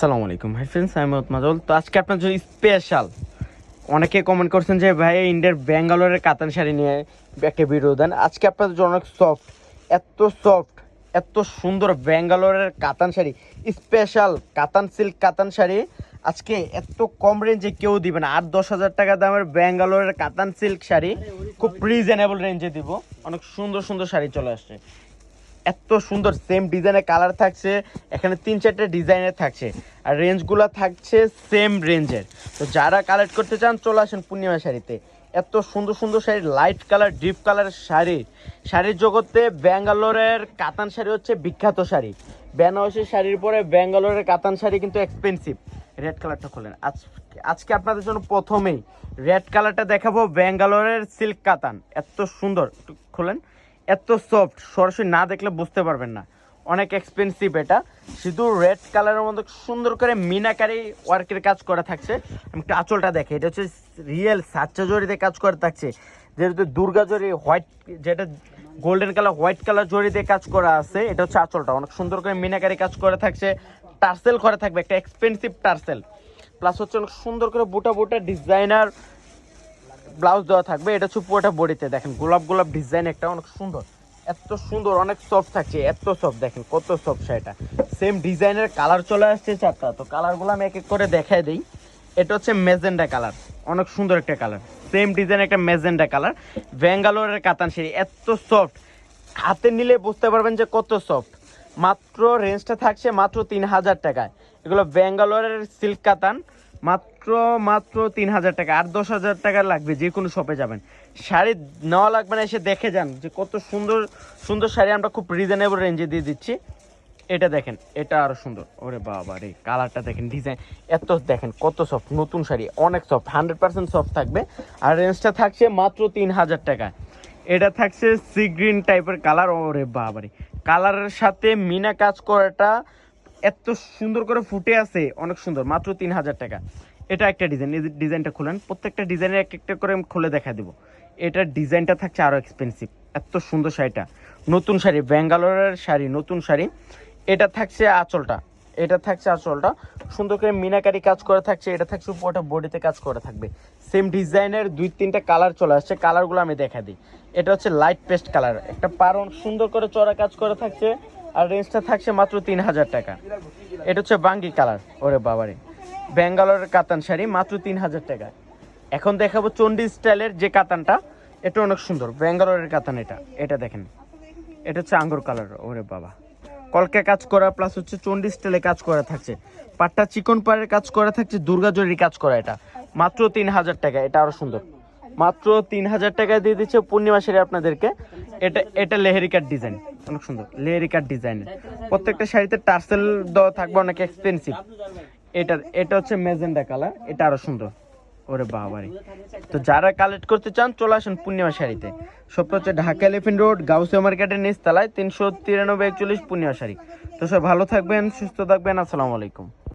আসসালামু আলাইকুম hi friends, আমি মোহাম্মদ মাজল। তো আজকে আপনার জন্য স্পেশাল, অনেকে কমেন্ট করছেন যে ভাই ইন্ডিয়ার ব্যাঙ্গালোরের কাতান শাড়ি নিয়ে একটা ভিডিও দেন। আজকে আপনাদের জন্য অনেক সফট এত সুন্দর ব্যাঙ্গালোরের কাতান শাড়ি, স্পেশাল কাতান সিল্ক কাতান শাড়ি আজকে এত কম রেঞ্জে কেউ দিবে না। 8-10 হাজার টাকা দামের ব্যাঙ্গালোরের কাতান সিল্ক শাড়ি খুব রিজনেবল রেঞ্জে দিব। অনেক সুন্দর সুন্দর শাড়ি চলে আসছে, এত সুন্দর সেম ডিজাইনের কালার থাকছে, এখানে 3-4টে ডিজাইনের থাকছে, আর রেঞ্জগুলো থাকছে সেম রেঞ্জের। তো যারা কালেক্ট করতে চান চলে আসেন পূর্ণিমা শাড়িতে। এত সুন্দর সুন্দর শাড়ি, লাইট কালার ডিপ কালারের শাড়ির জগতে ব্যাঙ্গালোরের কাতান শাড়ি হচ্ছে বিখ্যাত শাড়ি। বেনারসি শাড়ির পরে ব্যাঙ্গালোরের কাতান শাড়ি কিন্তু এক্সপেন্সিভ। রেড কালারটা খোলেন, আজকে আপনাদের জন্য প্রথমেই রেড কালারটা দেখাবো। ব্যাঙ্গালোরের সিল্ক কাতান এত সুন্দর, একটু খোলেন, এত সফট, সরাসরি না দেখলে বুঝতে পারবেন না, অনেক এক্সপেন্সিভ। এটা শুধু রেড কালারের মধ্যে সুন্দর করে মিনাকারি ওয়ার্কের কাজ করা থাকছে। আমি একটু আঁচলটা দেখে, এটা হচ্ছে রিয়েল সাচ্চা জরিতে কাজ করা থাকছে, যেহেতু দুর্গা জরি হোয়াইট, যেটা গোল্ডেন কালার হোয়াইট কালার জরি দিয়ে কাজ করা আছে। এটা হচ্ছে আঁচলটা, অনেক সুন্দর করে মিনাকারি কাজ করা থাকছে, টার্সেল করা থাকবে, একটা এক্সপেন্সিভ টার্সেল, প্লাস হচ্ছে অনেক সুন্দর করে বুটা ডিজাইনার ব্লাউজ দেওয়া থাকবে। এটা হচ্ছে পুরোটা বডিতে দেখেন গোলাপ ডিজাইন, একটা অনেক সুন্দর, এত সুন্দর, অনেক সফট থাকছে, এত সফট, দেখেন কত সফট শাড়িটা। সেম ডিজাইনের কালার চলে আসছে 4টা, তো কালারগুলো আমি এক এক করে দেখাই দিই। এটা হচ্ছে মেজেন্ডা কালার, অনেক সুন্দর একটা কালার, সেম ডিজাইনের একটা মেজেন্ডা কালার। ব্যাঙ্গালোরের কাতান শাড়ি এত সফট, হাতে নিলে বুঝতে পারবেন যে কত সফট। মাত্র রেঞ্জটা থাকছে মাত্র 3,000 টাকায়। এগুলো ব্যাঙ্গালোরের সিল্ক কাতান, মাত্র 3,000 টাকা। 8-10 হাজার টাকা লাগবে, যে কোনো শপে যাবেন, শাড়ি নেওয়া লাগবে না, এসে দেখে যান যে কত সুন্দর সুন্দর শাড়ি আমরা খুব রিজনেবল রেঞ্জে দিয়ে দিচ্ছি। এটা দেখেন, এটা আরো সুন্দর, ওরে বাবা রে, কালারটা দেখেন, ডিজাইন এত দেখেন কত সফট, নতুন শাড়ি অনেক সফট, 100% সফট থাকবে। আর রেঞ্জটা থাকছে মাত্র 3,000 টাকা। এটা থাকছে সি গ্রিন টাইপের কালার, ওরে বাবা রে, কালারের সাথে মিনা কাজ করাটা এত সুন্দর করে ফুটে আছে, অনেক সুন্দর, মাত্র 3,000 টাকা। এটা একটা ডিজাইন, এই ডিজাইনটা খুলেন, প্রত্যেকটা ডিজাইনের এক একটা করে আমি খুলে দেখা দেবো। এটার ডিজাইনটা থাকছে আরও এক্সপেন্সিভ, এত সুন্দর শাড়িটা, নতুন শাড়ি, ব্যাঙ্গালোরের শাড়ি, নতুন শাড়ি। এটা থাকছে আঁচলটা, সুন্দর করে মিনাকারি কাজ করে থাকছে। এটা থাকছে পুরোটা বডিতে কাজ করে থাকবে, সেম ডিজাইনের 2-3টা কালার চলে আসছে, কালারগুলো আমি দেখা দিই। এটা হচ্ছে লাইট পেস্ট কালার, একটা পারন সুন্দর করে চড়া কাজ করে থাকছে, আর রেঞ্জটা থাকছে মাত্র 3,000 টাকা। এটা হচ্ছে বাঙ্গি কালার, ওরে বাবারে, ব্যাঙ্গালোরের কাতান শাড়ি মাত্র 3,000 টাকা। এখন দেখাবো চণ্ডী স্টাইলের যে কাতানটা, এটা অনেক সুন্দর, ব্যাঙ্গালোরের কাতান। এটা দেখেন, এটা হচ্ছে আঙ্গুর কালার, ওরে বাবা, কলকে কাজ করা, প্লাস হচ্ছে চণ্ডী স্টাইলে কাজ করা থাকছে, পাটটা চিকন পাড়ের কাজ করা থাকছে, দুর্গা জরির কাজ করা। এটা মাত্র 3,000 টাকা। এটা আরো সুন্দর, মাত্র 3,000 টাকায় দিয়ে দিচ্ছে পূর্ণিমা শাড়ি আপনাদেরকে। এটা লেহেরিকার ডিজাইন, অনেক সুন্দর লেহেরিকার ডিজাইনের, প্রত্যেকটা শাড়িতে টার্সেল দেওয়া থাকবে, অনেক এক্সপেন্সিভ। এটা হচ্ছে মেজেন্ডা কালার, এটা আরো সুন্দর, ওরে বাবারে। তো যারা কালেক্ট করতে চান চলে আসুন পূর্ণিমা শাড়িতে। সবটা হচ্ছে ঢাকা এলিফ্যান্ট রোড, গাউসিয়া মার্কেটের নিচতলায়, 393-41 পূর্ণিমা শাড়ি। তো সব ভালো থাকবেন, সুস্থ থাকবেন, আসসালামু আলাইকুম।